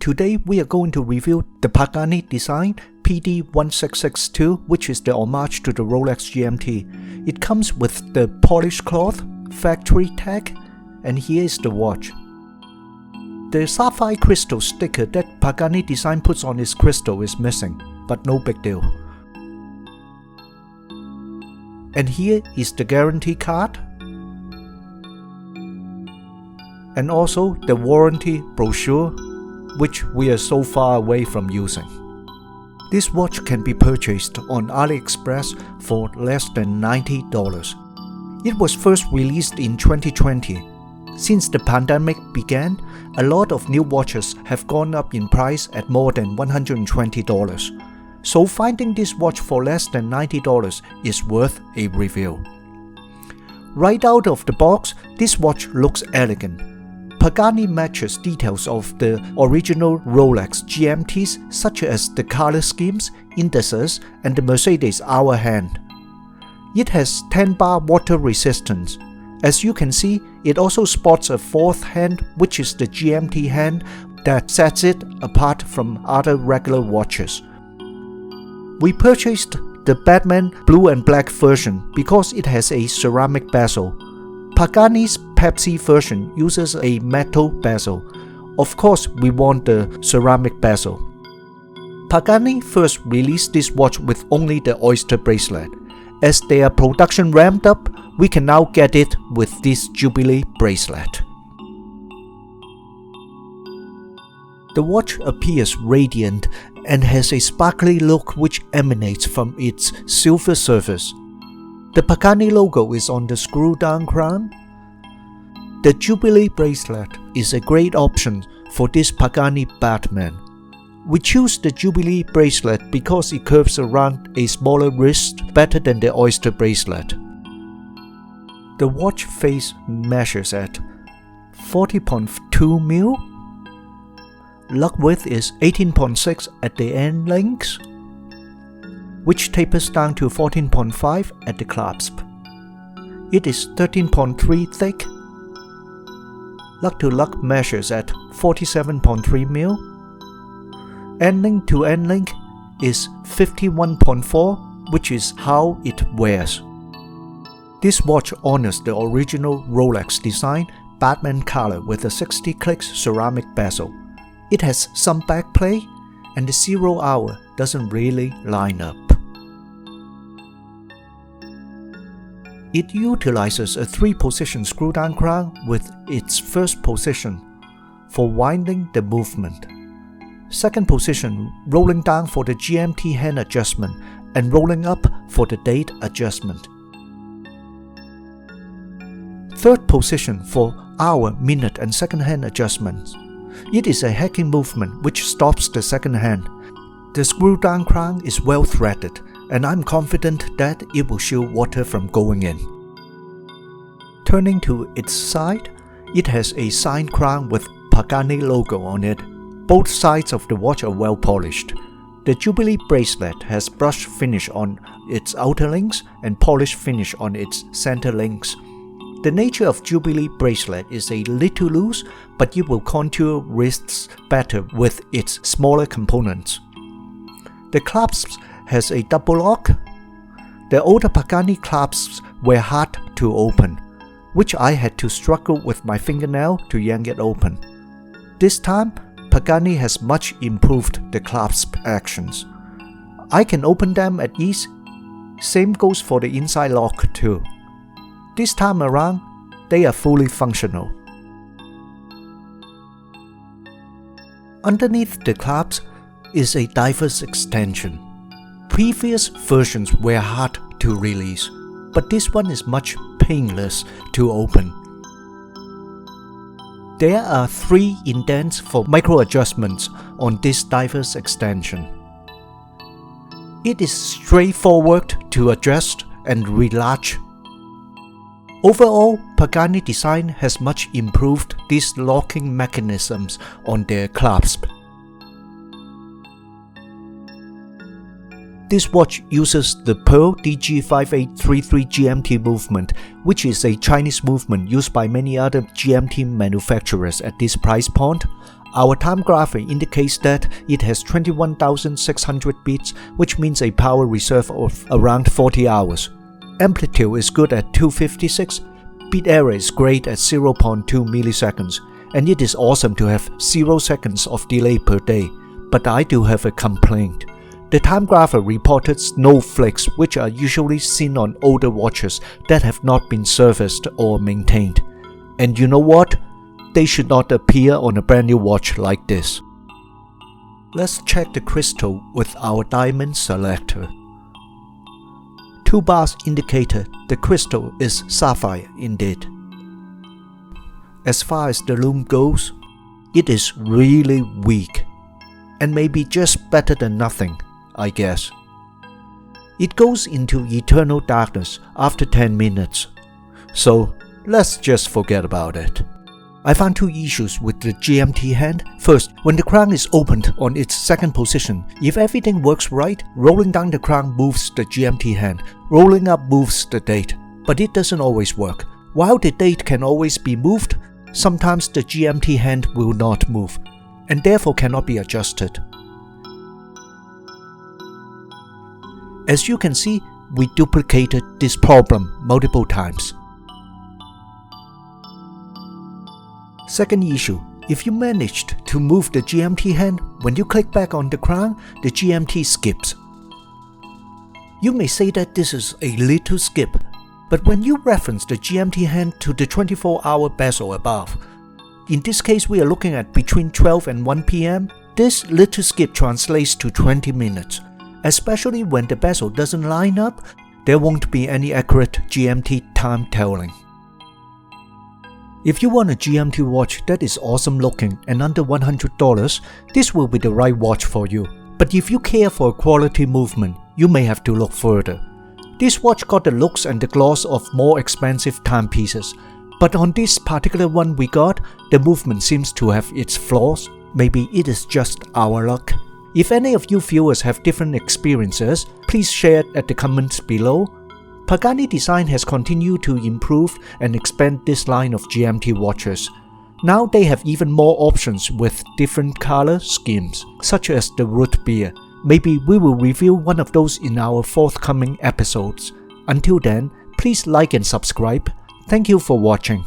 Today we are going to review the Pagani design PD-1662, which is the homage to the Rolex GMT. It comes with the polished cloth, factory tag, and here is the watch. The sapphire crystal sticker that Pagani design puts on its crystal is missing, but no big deal. And here is the guarantee card, and also the warranty brochure, which we are so far away from using. This watch can be purchased on AliExpress for less than $90. It was first released in 2020. Since the pandemic began, a lot of new watches have gone up in price at more than $120. So finding this watch for less than $90 is worth a review. Right out of the box, this watch looks elegant. Pagani matches details of the original Rolex GMTs such as the color schemes, indices, and the Mercedes hour hand. It has 10 bar water resistance. As you can see, it also sports a fourth hand, which is the GMT hand that sets it apart from other regular watches. We purchased the Batman blue and black version because it has a ceramic bezel. Pagani's Pepsi version uses a metal bezel. Of course, we want the ceramic bezel. Pagani first released this watch with only the oyster bracelet. As their production ramped up, we can now get it with this Jubilee bracelet. The watch appears radiant and has a sparkly look which emanates from its silver surface. The Pagani logo is on the screw-down crown. The Jubilee bracelet is a great option for this Pagani Batman. We choose the Jubilee bracelet because it curves around a smaller wrist better than the oyster bracelet. The watch face measures at 40.2 mm. Lug width is 18.6 at the end links, which tapers down to 14.5 at the clasp. It is 13.3 thick. Lug to lug measures at 47.3 mm. End link to end link is 51.4, which is how it wears. This watch honors the original Rolex design, Batman color with a 60 clicks ceramic bezel. It has some back play, and the 0 hour doesn't really line up. It utilizes a 3-position screw-down crown with its first position for winding the movement, second position rolling down for the GMT hand adjustment, and rolling up for the date adjustment. Third position for hour, minute, and second hand adjustments. It is a hacking movement which stops the second hand. The screw-down crown is well threaded, and I'm confident that it will shield water from going in. Turning to its side, it has a sign crown with Pagani logo on it. Both sides of the watch are well polished. The Jubilee bracelet has brushed finish on its outer links and polished finish on its center links. The nature of Jubilee bracelet is a little loose, but it will contour wrists better with its smaller components. The clasp has a double lock. The older Pagani clasps were hard to open, which I had to struggle with my fingernail to yank it open. This time, Pagani has much improved the clasp actions. I can open them at ease. Same goes for the inside lock too. This time around, they are fully functional. Underneath the clasp is a diver's extension. Previous versions were hard to release, but this one is much painless to open. There are 3 indents for micro adjustments on this diver's extension. It is straightforward to adjust and relax. Overall, Pagani design has much improved these locking mechanisms on their clasp. This watch uses the Pearl DG5833 GMT movement, which is a Chinese movement used by many other GMT manufacturers at this price point. Our Timegrapher indicates that it has 21,600 beats, which means a power reserve of around 40 hours. Amplitude is good at 256, beat error is great at 0.2 milliseconds, and it is awesome to have 0 seconds of delay per day. But I do have a complaint. The Timegrapher reported snowflakes, which are usually seen on older watches that have not been serviced or maintained. And you know what? They should not appear on a brand new watch like this. Let's check the crystal with our diamond selector. 2 bars indicated the crystal is sapphire indeed. As far as the lume goes, it is really weak, and maybe just better than nothing, I guess. It goes into eternal darkness after 10 minutes, so let's just forget about it. I found 2 issues with the GMT hand. First, when the crown is opened on its second position, if everything works right, rolling down the crown moves the GMT hand, rolling up moves the date, but it doesn't always work. While the date can always be moved, sometimes the GMT hand will not move, and therefore cannot be adjusted. As you can see, we duplicated this problem multiple times. Second issue, if you managed to move the GMT hand, when you click back on the crown, the GMT skips. You may say that this is a little skip, but when you reference the GMT hand to the 24-hour bezel above, in this case we are looking at between 12 and 1 PM, this little skip translates to 20 minutes. Especially when the bezel doesn't line up, there won't be any accurate GMT time telling. If you want a GMT watch that is awesome looking and under $100, this will be the right watch for you. But if you care for a quality movement, you may have to look further. This watch got the looks and the gloss of more expensive timepieces, but on this particular one we got, the movement seems to have its flaws. Maybe it is just our luck. If any of you viewers have different experiences, please share it at the comments below. Pagani Design has continued to improve and expand this line of GMT watches. Now they have even more options with different color schemes, such as the root beer. Maybe we will review one of those in our forthcoming episodes. Until then, please like and subscribe. Thank you for watching.